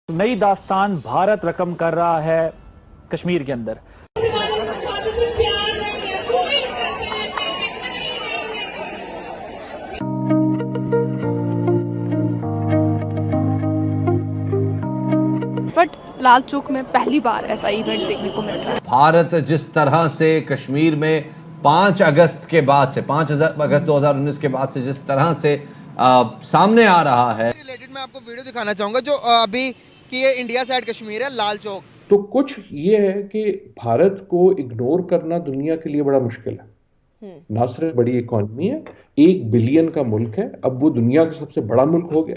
नई दास्तान भारत रकम कर रहा है कश्मीर के अंदर। बट लाल चौक में पहली बार ऐसा इवेंट देखने को मिल रहा है। भारत जिस तरह से कश्मीर में 5 अगस्त के बाद से 5 अगस्त 2019 के बाद से जिस तरह से सामने आ रहा है, रिलेटेड मैं आपको वीडियो दिखाना चाहूंगा जो अभी कि ये इंडिया साइड कश्मीर है, लाल चौक। तो कुछ ये है कि भारत को इग्नोर करना दुनिया के लिए बड़ा मुश्किल है। ना सिर्फ बड़ी इकॉनमी है, 1 बिलियन का मुल्क है, अब वो दुनिया का सबसे बड़ा मुल्क हो गया,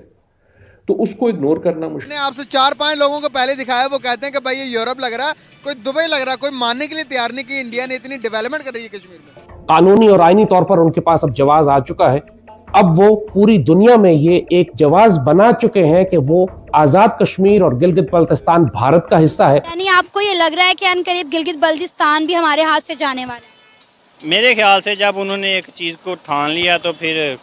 तो उसको इग्नोर करना मुश्किल। मैंने आपसे 4-5 लोगों को पहले दिखाया, वो कहते हैं कि भाई ये यूरोप लग रहा, कोई दुबई लग रहा, कोई मानने के लिए तैयार नहीं कि इंडिया ने इतनी डेवलपमेंट कर रही है कश्मीर में। कानूनी और आईनी तौर पर उनके पास अब जवाज आ चुका है। अब वो पूरी दुनिया में ये एक जवाज बना चुके हैं कि वो आजाद कश्मीर और गिलगित बल्तिस्तान भारत का हिस्सा है। यानी आपको ये लग रहा है कि अनकरीब गिलगित बल्तिस्तान भी हमारे हाथ से जाने वाला है? मेरे ख्याल से जब उन्होंने एक चीज़ को ठान लिया तो फिर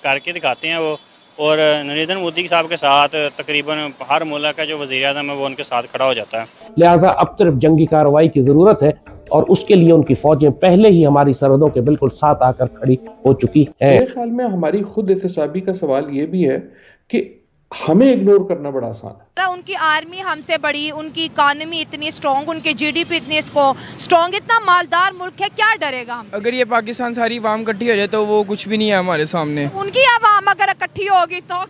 करके दिखाते हैं वो। और नरेंद्र मोदी साहब के साथ तकरीबन हर मुल्क का जो वज़ीर-ए-आज़म है वो उनके साथ खड़ा हो जाता है। लिहाजा अब सिर्फ जंगी कार्रवाई की जरूरत है और उसके लिए उनकी फौजें पहले ही हमारी सरहदों के बिल्कुल साथ आकर खड़ी हो चुकी हैं। मेरे ख्याल में हमारी खुद एहतसाबी का सवाल ये भी है कि हमें इग्नोर करना बड़ा आसान है। उनकी आर्मी हमसे बड़ी, उनकी इकोनॉमी इतनी स्ट्रॉन्ग, उनके जीडीपी इतनी स्ट्रॉन्ग, इतना मालदार मुल्क है, क्या डरेगा हमसे? अगर ये पाकिस्तान सारी आवाम इकट्ठी हो जाए तो वो कुछ भी नहीं है हमारे सामने। उनकी आवाम अगर इकट्ठी होगी तो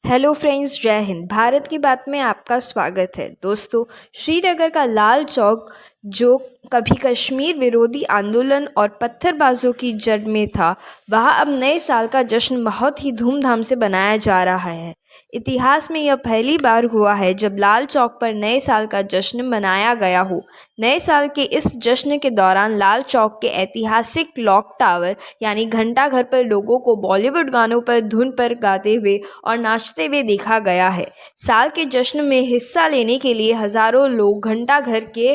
हेलो फ्रेंड्स, जय हिंद। भारत की बात में आपका स्वागत है। दोस्तों, श्रीनगर का लाल चौक जो कभी कश्मीर विरोधी आंदोलन और पत्थरबाजों की जड़ में था, वहाँ अब नए साल का जश्न बहुत ही धूमधाम से बनाया जा रहा है। इतिहास में यह पहली बार हुआ है जब लाल चौक पर नए साल का जश्न मनाया गया हो। नए साल के इस जश्न के दौरान लाल चौक के ऐतिहासिक क्लॉक टावर यानी घंटा घर पर लोगों को बॉलीवुड गानों पर धुन पर गाते हुए और नाचते हुए देखा गया है। साल के जश्न में हिस्सा लेने के लिए हजारों लोग घंटा घर के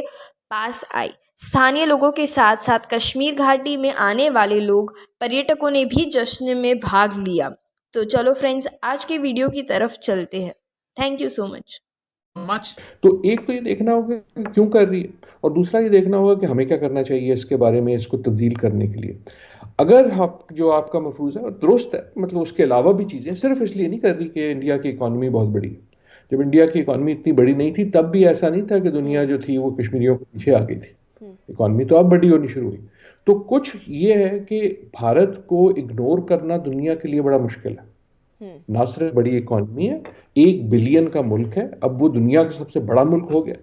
पास आए। स्थानीय लोगों के साथ साथ कश्मीर घाटी में आने वाले लोग, पर्यटकों ने भी जश्न में भाग लिया। तो चलो फ्रेंड्स, आज के वीडियो की तरफ चलते हैं। Thank you so much. तो एक तो ये देखना होगा कि क्यों कर रही है, और दूसरा ये देखना होगा कि हमें क्या करना चाहिए इसके बारे में, इसको तब्दील करने के लिए। अगर आप जो आपका मफरूज़ है दुरुस्त है, मतलब उसके अलावा भी चीज़ें, सिर्फ इसलिए नहीं कर रही कि इंडिया की इकॉनमी बहुत बड़ी है। जब इंडिया की इकॉनमी इतनी बड़ी नहीं थी तब भी ऐसा नहीं था कि दुनिया जो थी वो कश्मीरियों के पीछे आ गई थी। इकॉनमी तो अब बड़ी होनी शुरू हुई। तो कुछ ये है कि भारत को इग्नोर करना दुनिया के लिए बड़ा मुश्किल है। ना सिर्फ बड़ी इकॉनमी है, 1 बिलियन का मुल्क है, अब वो दुनिया का सबसे बड़ा मुल्क हो गया,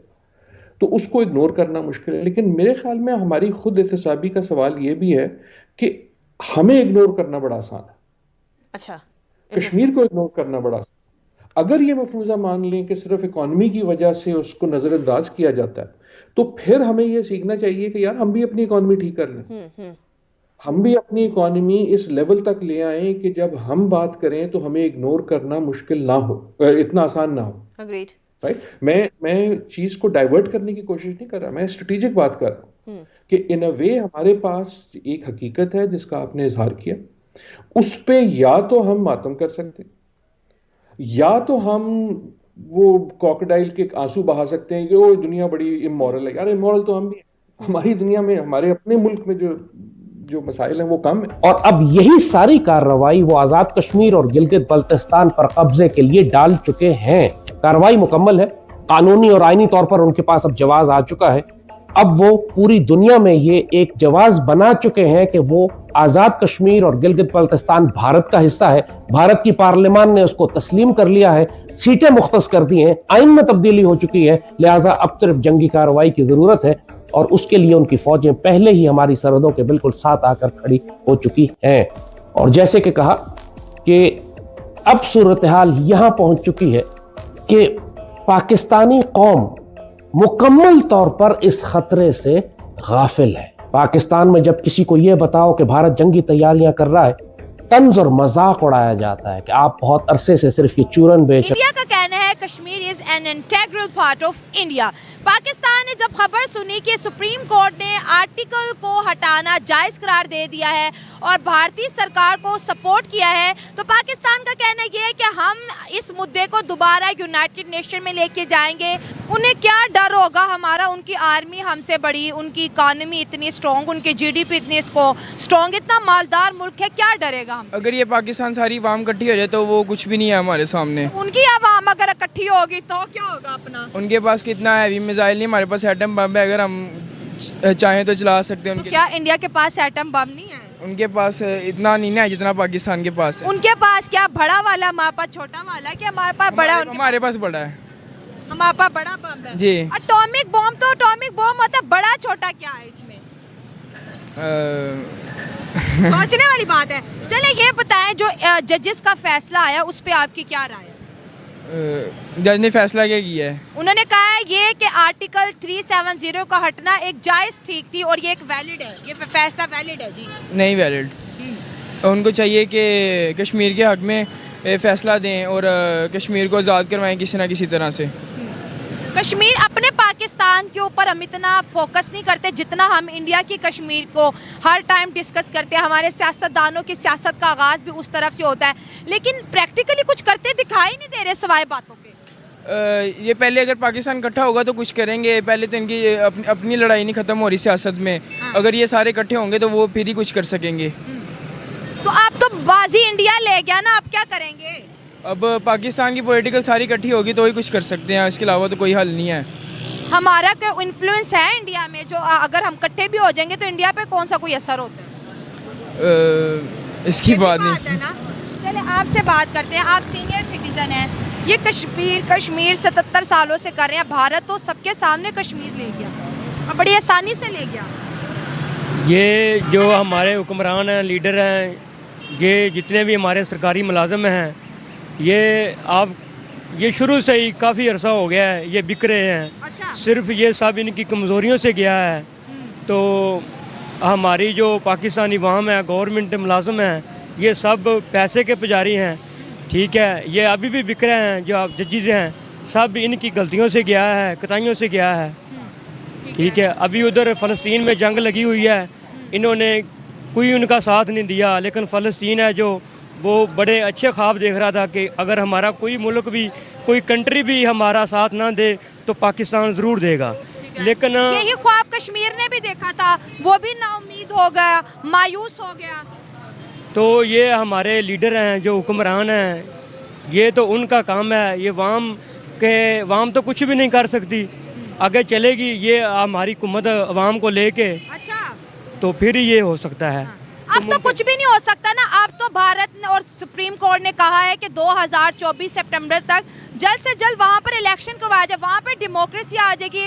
तो उसको इग्नोर करना मुश्किल है। लेकिन मेरे ख्याल में हमारी खुद एहतसाबी का सवाल ये भी है कि हमें इग्नोर करना बड़ा आसान है। अच्छा, कश्मीर को इग्नोर करना बड़ा आसान। अगर ये मफरूजा मान लें कि सिर्फ इकॉनमी की वजह से उसको नजरअंदाज किया जाता है, तो फिर हमें यह सीखना चाहिए कि यार हम भी अपनी इकॉनमी ठीक कर लें। हम भी अपनी इकॉनमी इस लेवल तक ले आए कि जब हम बात करें तो हमें इग्नोर करना मुश्किल ना हो, इतना आसान ना हो। अग्रीड। राइट। मैं चीज को डाइवर्ट करने की कोशिश नहीं कर रहा, मैं स्ट्रेटेजिक बात कर रहा हूं कि इन अ वे हमारे पास एक हकीकत है जिसका आपने इजहार किया, उस पे या तो हम मातम कर सकते हैं या तो हम वो क्रोकोडाइल के आंसू बहा सकते हैं कि वो दुनिया बड़ी इमोरल है। यार इमोरल तो हम भी, हमारी दुनिया में, हमारे अपने मुल्क में जो मसाइल हैं वो कम है। और अब यही सारी कार्रवाई वो आजाद कश्मीर और गिलगित बल्तिस्तान पर कब्जे के लिए डाल चुके हैं। कार्रवाई मुकम्मल है। कानूनी और आईनी तौर पर उनके पास अब जवाज आ चुका है। अब वो पूरी दुनिया में ये एक जवाज बना चुके हैं कि वो आजाद कश्मीर और गिलगित बल्तिस्तान भारत का हिस्सा है। भारत की पार्लियामान ने उसको तस्लीम कर लिया है, सीटें मुख्तस कर दी हैं, आइन में तब्दीली हो चुकी है। लिहाजा अब सिर्फ जंगी कार्रवाई की जरूरत है और उसके लिए उनकी फौजें पहले ही हमारी सरहदों के बिल्कुल साथ आकर खड़ी हो चुकी हैं। और जैसे कि कहा कि अब सूरत हाल यहां पहुंच चुकी है कि पाकिस्तानी कौम मुकम्मल तौर पर इस खतरे से गाफिल है। पाकिस्तान में जब किसी को यह बताओ कि भारत जंगी तैयारियां कर रहा है तंज और मजाक उड़ाया जाता है कि आप बहुत अरसे से सिर्फ ये चूरन बेच। इंडिया का कहना है Kashmir is an integral part of India. Pakistan ने जब खबर सुनी कि सुप्रीम कोर्ट ने आर्टिकल को हटाना जायज करार दे दिया है और भारतीय सरकार को सपोर्ट किया है, तो पाकिस्तान का कहना यह है कि हम इस मुद्दे को दोबारा यूनाइटेड नेशन में लेके जाएंगे। उन्हें क्या डर होगा हमारा, उनकी आर्मी हमसे बड़ी, उनकी इकानमी इतनी स्ट्रॉन्ग, उनके जीडीपी इतनी स्ट्रॉन्ग, इतना मालदार मुल्क है, क्या डरेगा हमसे? अगर ये पाकिस्तान सारी आवाम इकट्ठी हो जाए तो वो कुछ भी नहीं है हमारे सामने। उनकी आवाम अगर इकट्ठी होगी तो क्या होगा अपना? उनके पास कितना हैवी मिसाइल नहीं, हमारे पास एटम बम है, अगर हम चाहें तो चला सकते हैं। तो क्या इंडिया के पास एटम बम नहीं है? उनके पास इतना नहीं है जितना पाकिस्तान के पास है। उनके पास क्या बड़ा वाला, हमारे पास छोटा वाला, क्या हमारे पास बड़ा? हमारे पास बड़ा है, हमारे पास बड़ा बम है जी। एटॉमिक बम, तो एटॉमिक बम मतलब बड़ा छोटा क्या है इसमें? सोचने वाली बात है। चले ये बताएं, जो जजेस का फैसला आया उस पे आपकी क्या राय है? जज ने फैसला क्या किया है? उन्होंने कहा है ये कि आर्टिकल 370 का हटना एक जायज ठीक थी और ये एक वैलिड है, ये फैसला वैलिड है जी। नहीं वैलिड। उनको चाहिए कि कश्मीर के हक में फैसला दें और कश्मीर को आज़ाद करवाएं किसी ना किसी तरह से। कश्मीर अपने पाकिस्तान के ऊपर हम इतना फोकस नहीं करते जितना हम इंडिया की कश्मीर को हर टाइम डिस्कस करते हैं। हमारे सियासतदानों की सियासत का आगाज़ भी उस तरफ से होता है, लेकिन प्रैक्टिकली कुछ करते दिखाई नहीं दे रहे सिवाय बातों के। ये पहले अगर पाकिस्तान इकट्ठा होगा तो कुछ करेंगे, पहले तो इनकी अपनी लड़ाई नहीं ख़त्म हो रही सियासत में। अगर ये सारे इकट्ठे होंगे तो वो फिर ही कुछ कर सकेंगे। तो आप तो बाजी इंडिया ले गया ना, आप क्या करेंगे? अब पाकिस्तान की पॉलिटिकल सारी इकट्ठी होगी तो ही कुछ कर सकते हैं, इसके अलावा तो कोई हल नहीं है। हमारा क्या इन्फ्लुएंस है इंडिया में, जो अगर हम इकट्ठे भी हो जाएंगे तो इंडिया पे कौन सा कोई असर होता है? इसकी बात नहीं है ना। चले आपसे बात करते हैं, आप सीनियर सिटीजन हैं। ये कश्मीर 77 सालों से कर रहे हैं, भारत तो सबके सामने कश्मीर ले गया और बड़ी आसानी से ले गया। ये जो हमारे हुक्मरान हैं, लीडर हैं, ये जितने भी हमारे सरकारी मुलाजम हैं, ये शुरू से ही काफ़ी अरसा हो गया है ये बिक रहे हैं। अच्छा। सिर्फ ये सब इनकी कमज़ोरियों से गया है। तो हमारी जो पाकिस्तानी अवाम है, गवर्नमेंट मुलाजम हैं, ये सब पैसे के पुजारी हैं, ठीक है। ये अभी भी बिक रहे हैं, जो आप जजेस हैं सब इनकी गलतियों से गया है, कताइयों से गया है, ठीक है। अभी उधर फ़लस्तीन में जंग लगी हुई है, इन्होंने कोई उनका साथ नहीं दिया, लेकिन फ़लस्तीन है जो वो बड़े अच्छे ख्वाब देख रहा था कि अगर हमारा कोई मुल्क भी, कोई कंट्री भी हमारा साथ ना दे तो पाकिस्तान ज़रूर देगा। लेकिन यही ख्वाब कश्मीर ने भी देखा था, वो भी नाउम्मीद हो गया, मायूस हो गया। तो ये हमारे लीडर हैं, जो हुक्मरान हैं, ये तो उनका काम है। ये वाम तो कुछ भी नहीं कर सकती, आगे चलेगी ये हमारी हुकूमत अवाम को लेके। अच्छा। तो फिर ये हो सकता है। अब तो कुछ भी नहीं हो सकता ना। अब तो भारत और सुप्रीम कोर्ट ने कहा है कि 2024 सितंबर तक जल्द से जल्द वहाँ पर इलेक्शन करवाया जाए, वहाँ पर डेमोक्रेसी आ जाएगी,